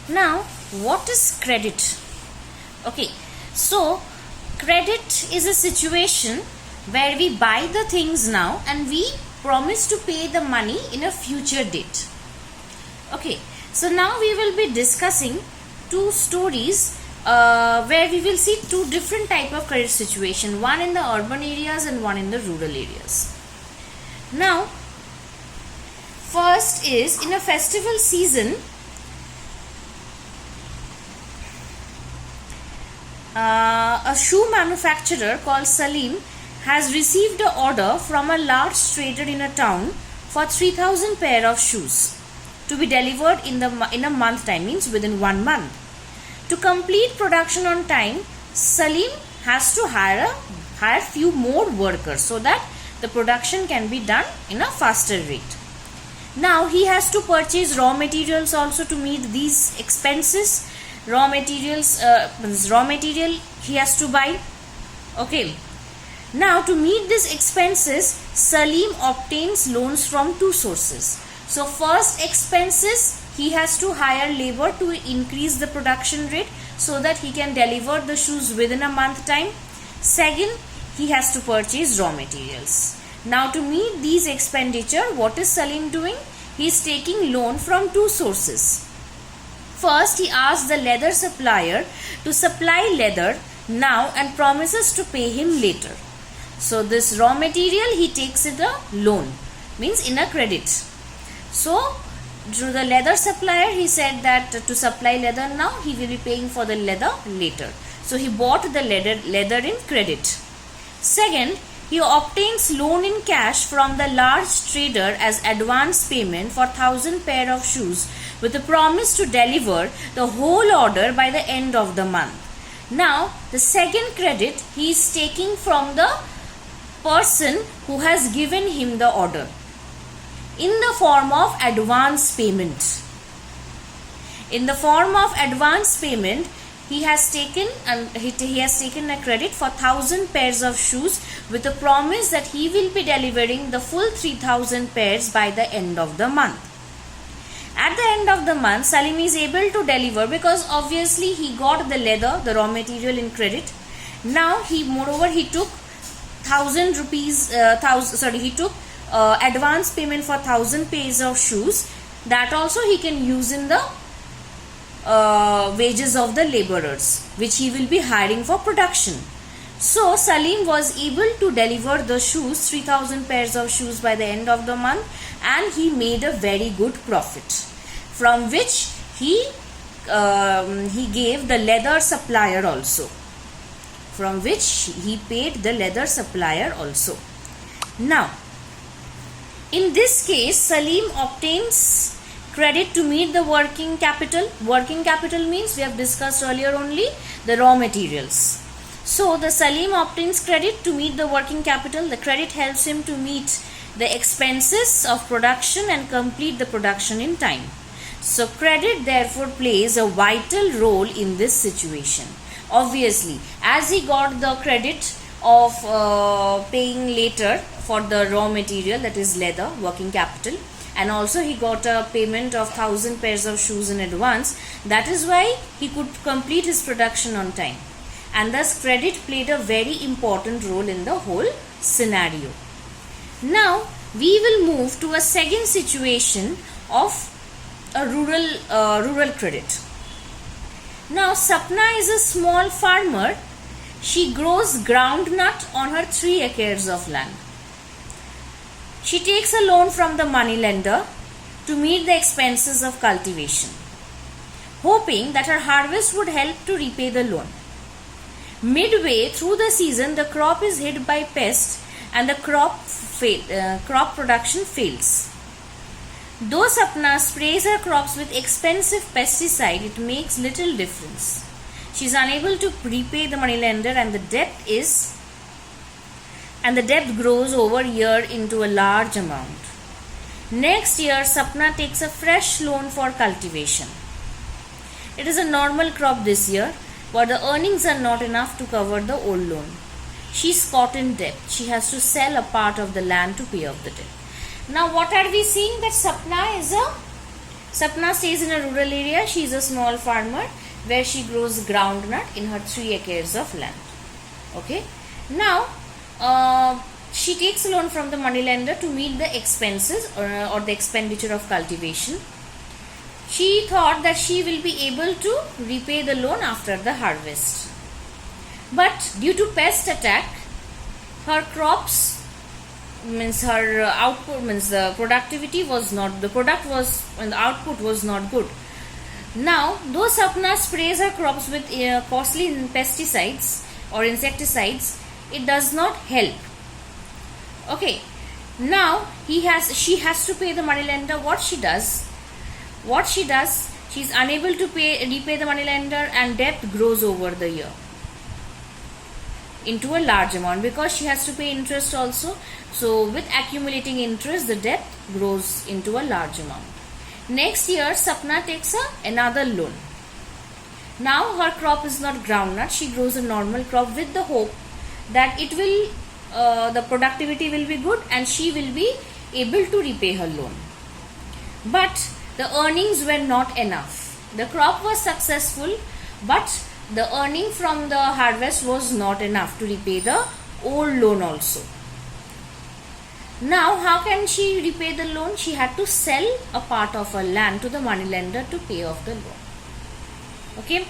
Now, what is credit? Okay, so credit is a situation where we buy the things now and we promise to pay the money in a future date. Okay, so now we will be discussing two stories where we will see two different type of credit situation, one in the urban areas and one in the rural areas. Now, first is in a festival season, a shoe manufacturer called Salim has received an order from a large trader in a town for 3,000 pair of shoes to be delivered in a month time, means within 1 month. To complete production on time, Salim has to hire few more workers so that the production can be done in a faster rate. Now he has to purchase raw materials also to meet these expenses. Raw material he has to buy. Okay. Now to meet these expenses, Salim obtains loans from two sources. So first expenses, he has to hire labor to increase the production rate so that he can deliver the shoes within a month time. Second, he has to purchase raw materials. Now to meet these expenditure, what is Salim doing? He is taking loan from two sources. First, he asks the leather supplier to supply leather now and promises to pay him later. So this raw material he takes in a loan, means in a credit. So to the leather supplier he said that to supply leather now, he will be paying for the leather later. So he bought the leather in credit. Second, he obtains loan in cash from the large trader as advance payment for 1,000 pair of shoes with a promise to deliver the whole order by the end of the month. Now, the second credit he is taking from the person who has given him the order in the form of advance payment. In the form of advance payment, he has taken a credit for 1,000 pairs of shoes with a promise that he will be delivering the full 3,000 pairs by the end of the month. At the end of the month, Salim is able to deliver because obviously he got the leather, the raw material in credit. Now he took 1,000 rupees. He took advance payment for 1,000 pairs of shoes. That also he can use in the wages of the laborers, which he will be hiring for production. So Salim was able to deliver the shoes, 3,000 pairs of shoes by the end of the month, and he made a very good profit, from which he gave the leather supplier also, from which he paid the leather supplier also. Now, in this case, Salim obtains credit to meet the working capital. Working capital means, we have discussed earlier only, the raw materials. So the Salim obtains credit to meet the working capital. The credit helps him to meet the expenses of production and complete the production in time. So credit therefore plays a vital role in this situation. Obviously, as he got the credit of paying later for the raw material, that is leather, working capital, and also he got a payment of 1,000 pairs of shoes in advance. That is why he could complete his production on time, and thus credit played a very important role in the whole scenario. Now we will move to a second situation of a rural credit. Now Sapna is a small farmer. She grows groundnut on her 3 acres of land. She takes a loan from the moneylender to meet the expenses of cultivation, hoping that her harvest would help to repay the loan. Midway through the season, the crop is hit by pests and the crop production fails. Though Sapna sprays her crops with expensive pesticide, it makes little difference. She is unable to repay the moneylender, and the debt grows over year into a large amount. Next year, Sapna takes a fresh loan for cultivation. It is a normal crop this year, but the earnings are not enough to cover the old loan. She is caught in debt. She has to sell a part of the land to pay off the debt. Now what are we seeing? That Sapna Sapna stays in a rural area. She is a small farmer where she grows groundnut in her 3 acres of land. Okay. Now, she takes a loan from the moneylender to meet the expenses or the expenditure of cultivation. She thought that she will be able to repay the loan after the harvest. But due to pest attack, her crops means her output means the productivity was not the product was and the output was not good. Now, though Sapna sprays her crops with costly pesticides or insecticides, it does not help. Okay, now she has to pay the moneylender. What she does, she is unable to repay the moneylender, and debt grows over the year into a large amount because she has to pay interest also. So with accumulating interest, the debt grows into a large amount. Next year, Sapna takes another loan. Now her crop is not groundnut, she grows a normal crop with the hope that it will the productivity will be good and she will be able to repay her loan. But the earnings were not enough. The crop was successful, but the earning from the harvest was not enough to repay the old loan also. Now, how can she repay the loan? She had to sell a part of her land to the moneylender to pay off the loan. Okay.